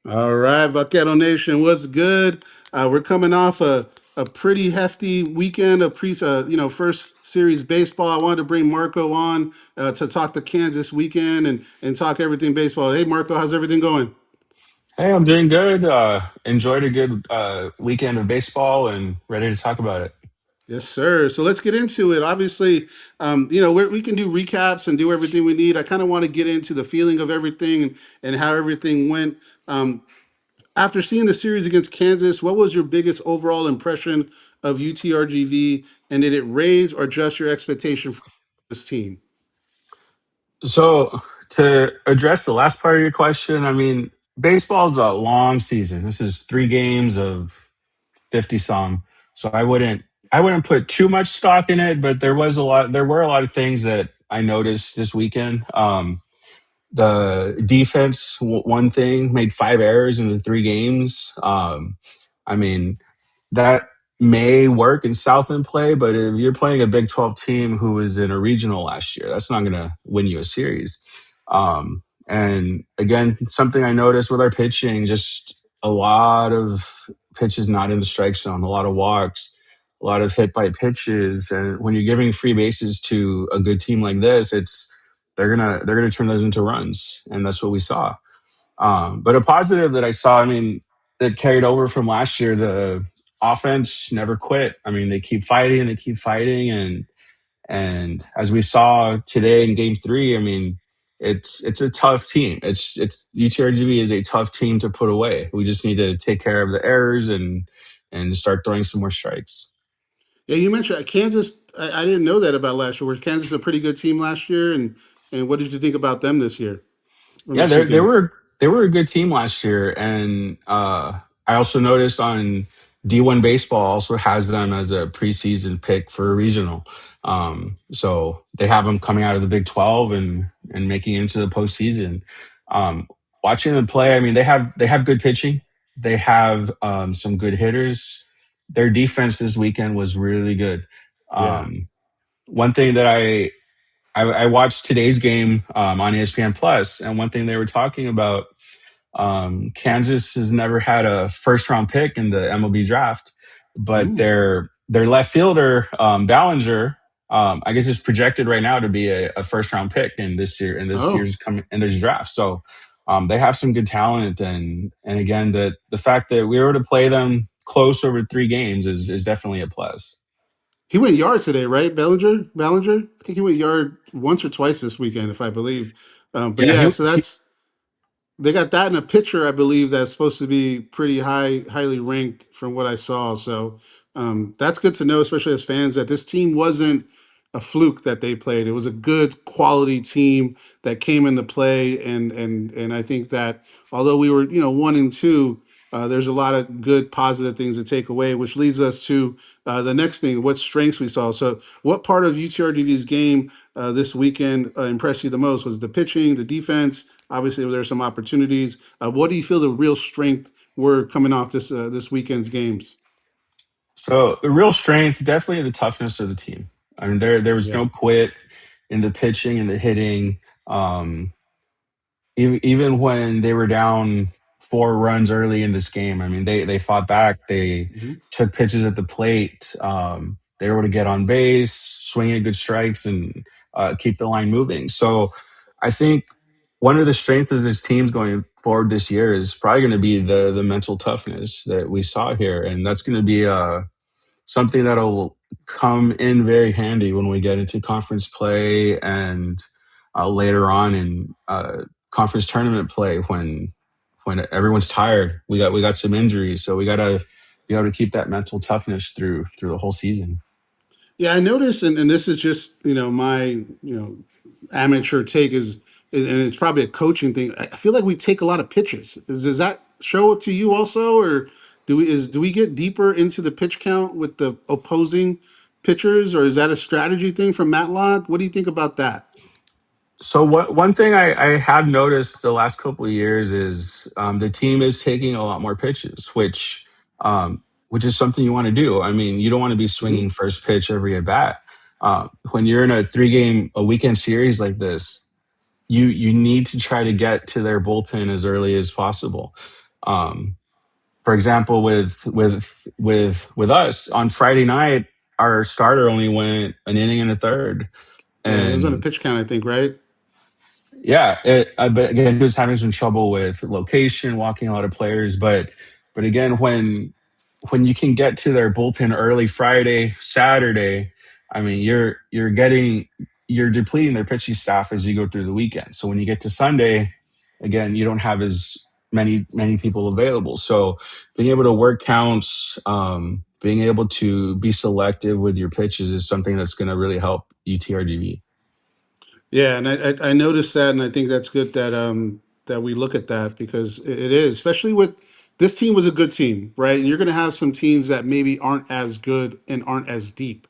All right, Vaquero Nation, what's good? We're coming off a pretty hefty weekend of first series baseball. I wanted to bring Marco on to talk the Kansas weekend and talk everything baseball. Hey, Marco, how's everything going? Hey, I'm doing good. Enjoyed a good weekend of baseball and ready to talk about it. Yes, sir. So let's get into it. Obviously, we can do recaps and do everything we need. I kind of want to get into the feeling of everything and how everything went. Um, After seeing the series against Kansas, what was your biggest overall impression of UTRGV, and did it raise or adjust your expectation for this team? So, to address the last part of your question, I mean, baseball's a long season. This is 3 games of 50 some. So I wouldn't put too much stock in it, but there were a lot of things that I noticed this weekend. The defense, one thing, made 5 errors in the 3 games. I mean, that may work in Southland play, but if you're playing a Big 12 team who was in a regional last year, that's not going to win you a series. And again, something I noticed with our pitching, just a lot of pitches not in the strike zone, a lot of walks, a lot of hit by pitches. And when you're giving free bases to a good team like this, they're gonna turn those into runs, and that's what we saw. But a positive that I saw, I mean, that carried over from last year, the offense never quit. I mean, they keep fighting, and as we saw today in Game 3, I mean, it's a tough team. It's UTRGV is a tough team to put away. We just need to take care of the errors and start throwing some more strikes. Yeah, you mentioned Kansas. I didn't know that about last year. Was Kansas a pretty good team last year? And what did you think about them this year or Yeah, this they weekend? were they were a good team last year, and I also noticed on D1 Baseball also has them as a preseason pick for a regional. So they have them coming out of the Big 12 and making it into the postseason. Um, Watching them play, I mean, they have good pitching. They have some good hitters. Their defense this weekend was really good. Yeah. Um, One thing that I watched today's game on ESPN Plus, and one thing they were talking about, Kansas has never had a first round pick in the MLB draft, but Ooh. their left fielder Ballinger, I guess is projected right now to be a first round pick in this Oh. year's coming in this draft. So they have some good talent, and again, the fact that we were able to play them close over 3 games is definitely a plus. He went yard today, right? Ballinger. I think he went yard once or twice this weekend, if I believe. But Yeah, yeah, so that's they got that in a pitcher, I believe, that's supposed to be pretty highly ranked from what I saw. So that's good to know, especially as fans, that this team wasn't a fluke that they played. It was a good quality team that came into play, and I think that although we were 1-2, there's a lot of good positive things to take away, which leads us to the next thing: what strengths we saw. So, what part of UTRGV's game this weekend impressed you the most? Was the pitching, the defense? Obviously, there are some opportunities. What do you feel the real strength were coming off this weekend's games? So the real strength, definitely the toughness of the team. I mean, there was Yeah. no quit in the pitching and the hitting. Even when they were down 4 runs early in this game, I mean, they fought back. They Hmm. took pitches at the plate. They were able to get on base, swing at good strikes, and keep the line moving. So I think one of the strengths of this team's going forward this year is probably going to be the mental toughness that we saw here, and that's going to be something that'll come in very handy when we get into conference play and later on in conference tournament play when everyone's tired. We got some injuries, so we got to be able to keep that mental toughness through the whole season. Yeah, I noticed, and this is just my amateur take and it's probably a coaching thing. I feel like we take a lot of pitches. Does that show it to you also, or do we get deeper into the pitch count with the opposing pitchers, or is that a strategy thing from Matlock? What do you think about that? So one thing I have noticed the last couple of years is the team is taking a lot more pitches, which is something you want to do. I mean, you don't want to be Mhm. swinging first pitch every at bat. When you're in a 3 game a weekend series like this, you need to try to get to their bullpen as early as possible. Um, for example, with us on Friday night, our starter only went an inning and a third, Yeah, it was on a and pitch count, I think, right? yeah, but again, he was having some trouble with location, walking a lot of players. But again, when you can get to their bullpen early Friday, Saturday, I mean, you're depleting their pitching staff as you go through the weekend. So when you get to Sunday, again, you don't have as many people available. So being able to work counts, being able to be selective with your pitches is something that's going to really help UTRGV. Yeah, and I noticed that, and I think that's good that that we look at that because it is, especially with this team was a good team, right? And you're going to have some teams that maybe aren't as good and aren't as deep,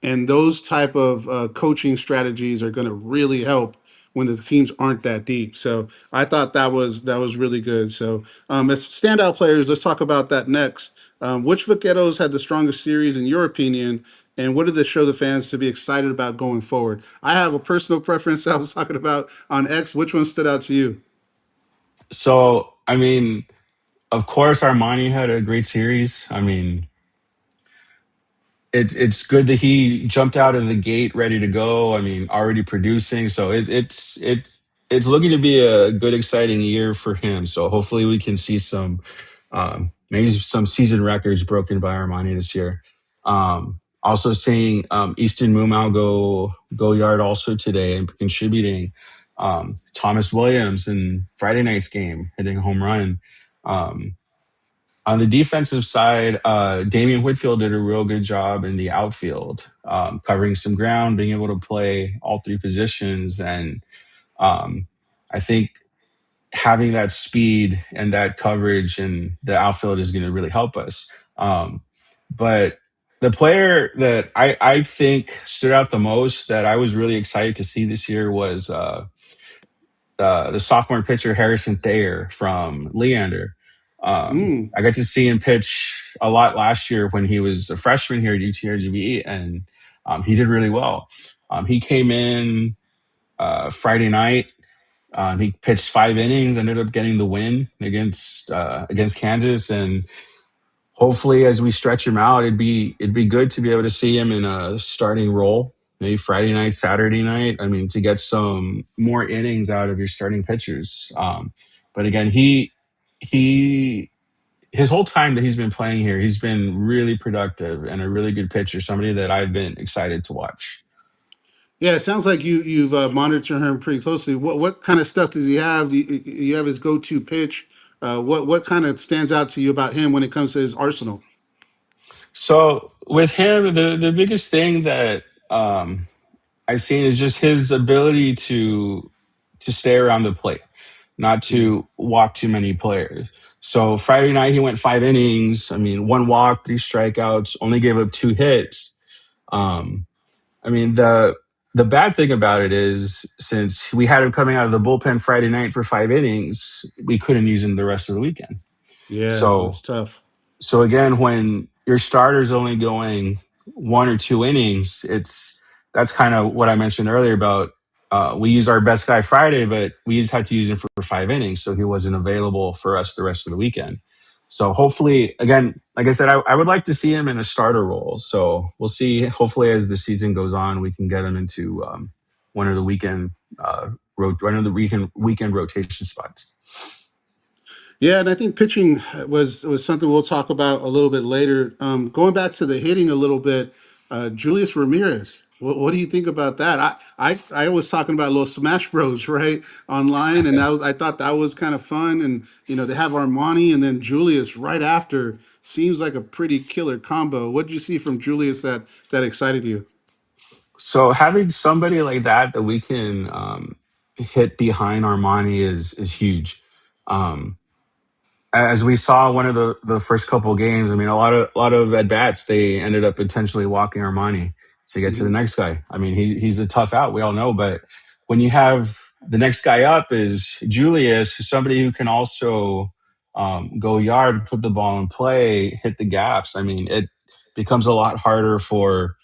and those type of coaching strategies are going to really help when the teams aren't that deep. So I thought that was really good. So as standout players, let's talk about that next. Which Vaqueros had the strongest series in your opinion, and what did they show the fans to be excited about going forward? I have a personal preference I was talking about on X. Which one stood out to you? So I mean, of course, Armani had a great series. I mean, it's good that he jumped out of the gate ready to go. I mean, already producing. So it's looking to be a good, exciting year for him. So hopefully we can see some maybe some season records broken by Armani this year. Also seeing Easton Mumau go yard also today and contributing. Thomas Williams in Friday night's game hitting a home run. Um, on the defensive side, Damian Whitfield did a real good job in the outfield, covering some ground, being able to play all three positions. And um, I think having that speed and that coverage in the outfield is going to really help us. But the player that I think stood out the most that I was really excited to see this year was the sophomore pitcher Harrison Thayer from Leander. Mm, I got to see him pitch a lot last year when he was a freshman here at UTRGV, and he did really well. He came in Friday night. He pitched 5 innings, ended up getting the win against Kansas, and hopefully, as we stretch him out, it'd be good to be able to see him in a starting role, maybe Friday night, Saturday night. I mean, to get some more innings out of your starting pitchers. But again, he his whole time that he's been playing here, he's been really productive and a really good pitcher. Somebody that I've been excited to watch. yeah, it sounds like you've monitored him pretty closely. What kind of stuff does he have? You have his go to pitch? What kind of stands out to you about him when it comes to his arsenal? So with him, the biggest thing that I've seen is just his ability to stay around the plate, not Mm. to walk too many players. So Friday night he went 5 innings. I mean, one walk, three strikeouts, only gave up 2 hits. Um, I mean the bad thing about it is since we had him coming out of the bullpen Friday night for 5 innings, we couldn't use him the rest of the weekend. Yeah, So that's tough. so again, when your starter's only going 1 or 2 innings, that's kind of what I mentioned earlier about we used our best guy Friday, but we just had to use him for 5 innings, so he wasn't available for us the rest of the weekend. So hopefully, again, like I said, I would like to see him in a starter role. So we'll see. Hopefully, as the season goes on, we can get him into one of the weekend one of the weekend rotation spots. Yeah, and I think pitching was something we'll talk about a little bit later. Going back to the hitting a little bit, Julius Ramirez. What do you think about that? I was talking about little Smash Bros right online, and I thought that was kind of fun. And they have Armani and then Julius right after. Seems like a pretty killer combo. What did you see from Julius that excited you? So having somebody like that we can hit behind Armani is huge. Um, as we saw one of the first couple of games, I mean, a lot of at bats they ended up intentionally walking Armani to get to the Hmm. next guy. I mean, he's a tough out, we all know, but when you have the next guy up is Julius, somebody who can also go yard, put the ball in play, hit the gaps. I mean, it becomes a lot harder for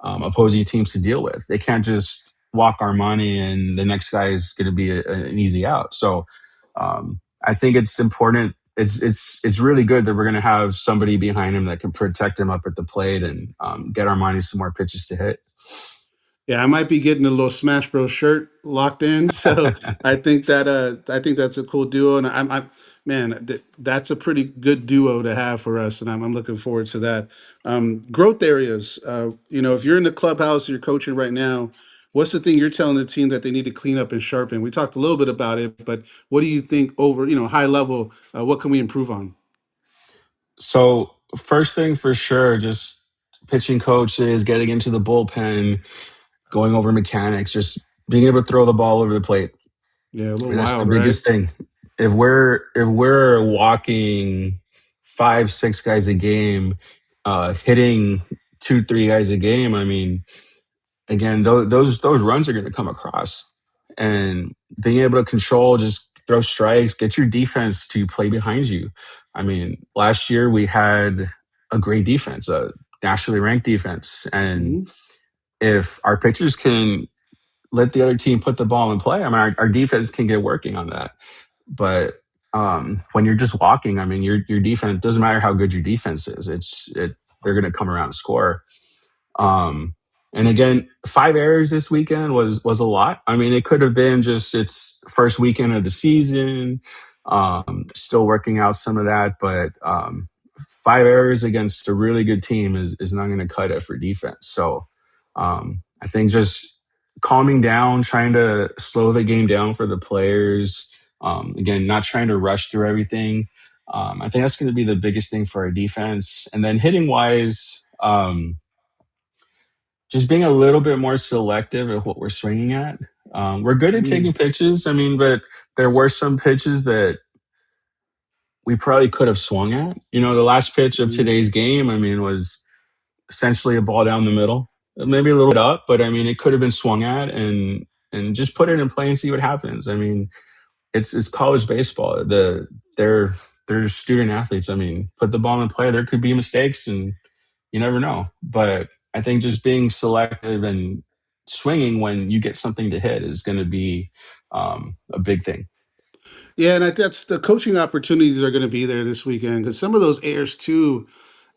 opposing teams to deal with. They can't just walk Armani and the next guy is going to be an easy out. So I think it's important. It's really good that we're going to have somebody behind him that can protect him up at the plate and get Armani some more pitches to hit. Yeah, I might be getting a little Smash Bros shirt locked in, so I think that's a cool duo, and man, that's a pretty good duo to have for us, and I'm looking forward to that. Growth areas, if you're in the clubhouse, you're coaching right now. What's the thing you're telling the team that they need to clean up and sharpen? We talked a little bit about it, but what do you think over, high level? What can we improve on? So first thing for sure, just pitching coaches, getting into the bullpen, going over mechanics, just being able to throw the ball over the plate. Yeah, a I little mean, that's the wild, right? biggest thing. If we're walking 5, 6 guys a game, hitting 2, 3 guys a game, I mean, again, those runs are going to come across, and being able to control, just throw strikes, get your defense to play behind you. I mean, last year we had a great defense, a nationally ranked defense, and Hmm. if our pitchers can let the other team put the ball in play, I mean, our defense can get working on that. But when you're just walking, I mean, your defense doesn't matter how good your defense is. They're going to come around and score. Um, and again, 5 errors this weekend was a lot. I mean, it could have been just its first weekend of the season. Still working out some of that, but 5 errors against a really good team is not going to cut it for defense. So I think just calming down, trying to slow the game down for the players. Again, not trying to rush through everything. I think that's going to be the biggest thing for our defense. And then hitting wise. Just being a little bit more selective at what we're swinging at. We're good at taking pitches. I mean, but there were some pitches that we probably could have swung at. The last pitch of Hmm. today's game, I mean, was essentially a ball down the middle, maybe a little bit up, but I mean, it could have been swung at and just put it in play and see what happens. I mean, it's college baseball. They're student athletes. I mean, put the ball in play. There could be mistakes, and you never know. But I think just being selective and swinging when you get something to hit is going to be a big thing. Yeah, and that's the coaching opportunities are going to be there this weekend because some of those airs too.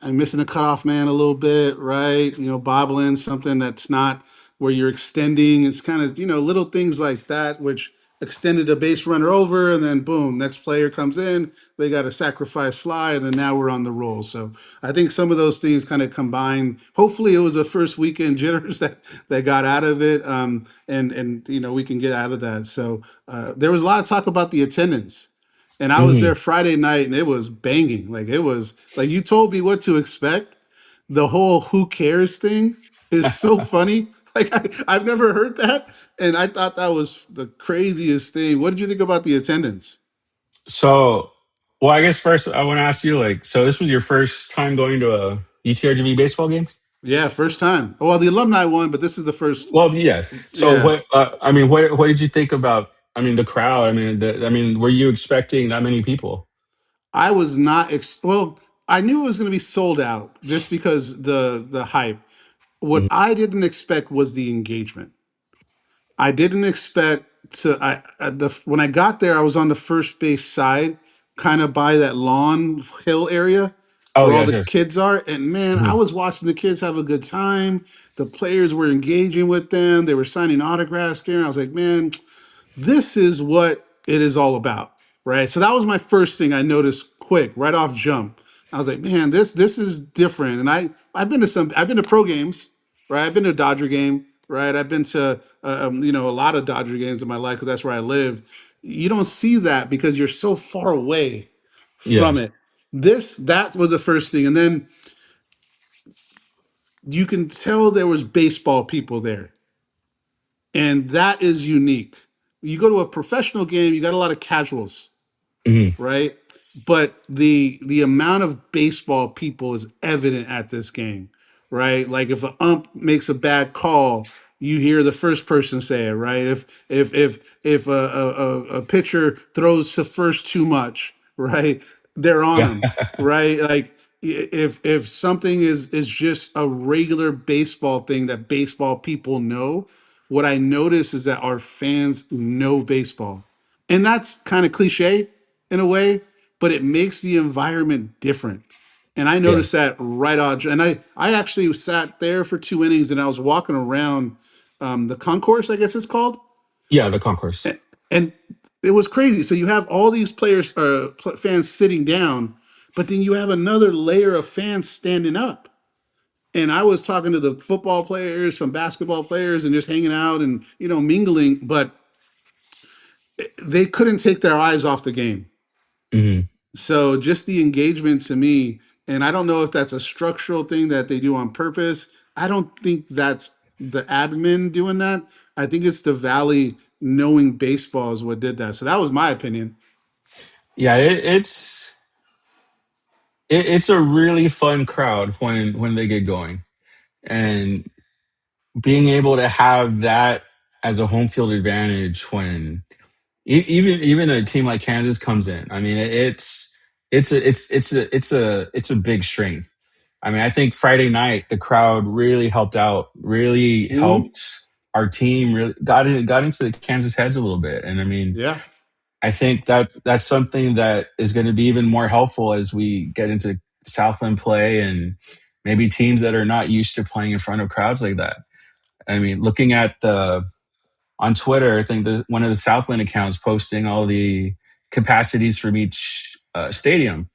I'm missing the cutoff man a little bit, right? Bobbling something that's not where you're extending. It's kind of little things like that which extended a base runner over, and then boom, next player comes in. They got a sacrifice fly, and then now we're on the roll. So I think some of those things kind of combine. Hopefully, it was a first weekend jitters that got out of it, and we can get out of that. So there was a lot of talk about the attendance. And I was there Mhm. Friday night and it was banging. Like it was like you told me what to expect. The whole who cares thing is so funny. Like I've never heard that. And I thought that was the craziest thing. What did you think about the attendance? So, well, I guess first I want to ask you, like, so this was your first time going to a UTRGV baseball game? Yeah, first time. Well, the alumni won, but this is the first. Well, yes. So, Yeah. I mean, what did you think about? I mean, the crowd. I mean, were you expecting that many people? I was not well, I knew it was going to be sold out just because the hype. What Mhm. I didn't expect was the engagement. I didn't expect to. When I got there, I was on the first base side, kind of by that lawn hill area Oh, where all yes, the yes. kids are. And man, I Mhm. was watching the kids have a good time. The players were engaging with them. They were signing autographs there. And I was like, man, this is what it is all about, right? So that was my first thing I noticed quick, right off jump. I was like, man, this is different. And I've been to pro games, right? I've been to a Dodger game, right? I've been to a lot of Dodger games in my life because that's where I lived. You don't see that because you're so far away from Yes. it. That was the first thing, and then you can tell there was baseball people there, and that is unique. You go to a professional game, you got a lot of casuals, Mhm. right? But the amount of baseball people is evident at this game, right? Like if an ump makes a bad call, you hear the first person say it, right? If a pitcher throws to first too much, right? They're on Yeah. him, right? Like if something is just a regular baseball thing that baseball people know, what I notice is that our fans know baseball. And that's kind of cliche in a way, but it makes the environment different. And I Yeah. noticed that right on. And I actually sat there for 2 innings and I was walking around the concourse, I guess it's called. Yeah, the concourse. And it was crazy. So you have all these players, fans sitting down, but then you have another layer of fans standing up. And I was talking to the football players, some basketball players, and just hanging out and mingling. But they couldn't take their eyes off the game. Hmm. So just the engagement to me, and I don't know if that's a structural thing that they do on purpose. I don't think that's the admin doing that. I think it's the Valley knowing baseball is what did that. So that was my opinion. Yeah, it's a really fun crowd when they get going, and being able to have that as a home field advantage when even a team like Kansas comes in. I mean, it's a big strength. I mean, I think Friday night the crowd really helped out, really Hmm. helped our team, really got into the Kansas heads a little bit. And I mean, Yeah. I think that's something that is going to be even more helpful as we get into Southland play and maybe teams that are not used to playing in front of crowds like that. I mean, looking at the on Twitter, I think there's one of the Southland accounts posting all the capacities from each stadium.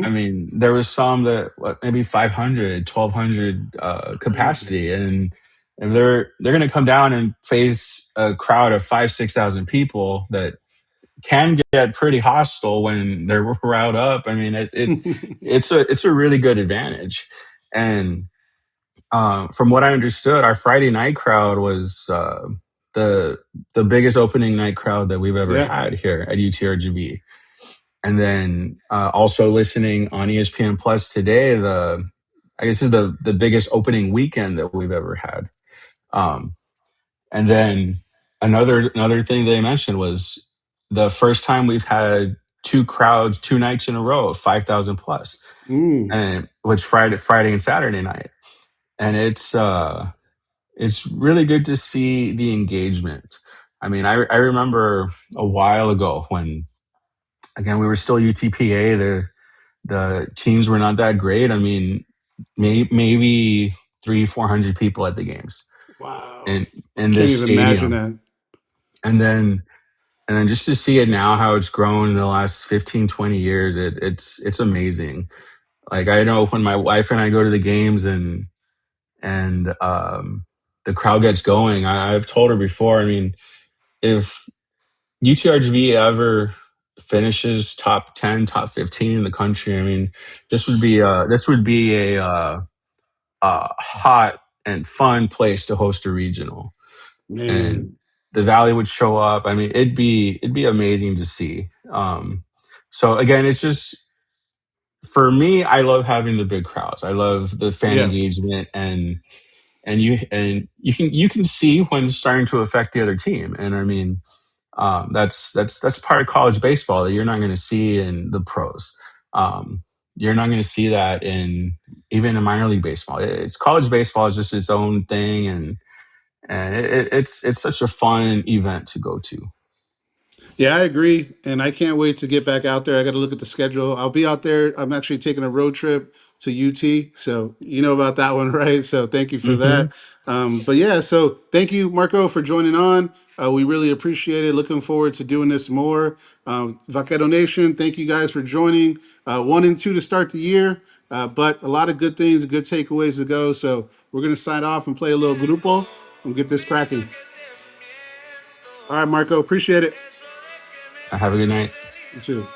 I Hmm. mean, there was some that maybe 500, 1,200 Crazy. capacity, and they're going to come down and face a crowd of 5,000 6,000 people that can get pretty hostile when they're riled up. I mean, it's a really good advantage, and from what I understood, our Friday night crowd was the the biggest opening night crowd that we've ever Yeah. had here at UTRGV. And then also listening on ESPN Plus today, the I guess is the biggest opening weekend that we've ever had. Um, and then another thing they mentioned was the first time we've had two crowds 2 nights in a row of 5,000 plus, Mm. and which Friday and Saturday night, and it's really good to see the engagement. I mean, I remember a while ago when, again, we were still UTPA. The teams were not that great. I mean, maybe 300 400 people at the games Wow. in Can't this even imagine stadium, that. and then just to see it now, how it's grown in the last 15 20 years, it's amazing. Like, I know when my wife and I go to the games and the crowd gets going, I've told her before. I mean, if UTRGV ever finishes top 10, top 15 in the country, I mean, this would be a hot and fun place to host a regional, and Man. the Valley would show up. I mean, it'd be amazing to see. So again, it's just for me, I love having the big crowds. I love the fan Yeah. engagement, and you can see when it's starting to affect the other team. And I mean, that's part of college baseball that you're not going to see in the pros. You're not going to see that in even in minor league baseball. It's college baseball is just its own thing, and it's such a fun event to go to. Yeah, I agree, and I can't wait to get back out there. I got to look at the schedule. I'll be out there. I'm actually taking a road trip to UT, so you know about that one, right? So thank you for Hmm. that. But yeah, so thank you, Marco, for joining on. We really appreciate it. Looking forward to doing this more. Vaquero Nation, thank you guys for joining. 1 and 2 to start the year, but a lot of good things, good takeaways to go. So we're gonna sign off and play a little grupo and get this cracking. All right, Marco, appreciate it. Have a good night. You too.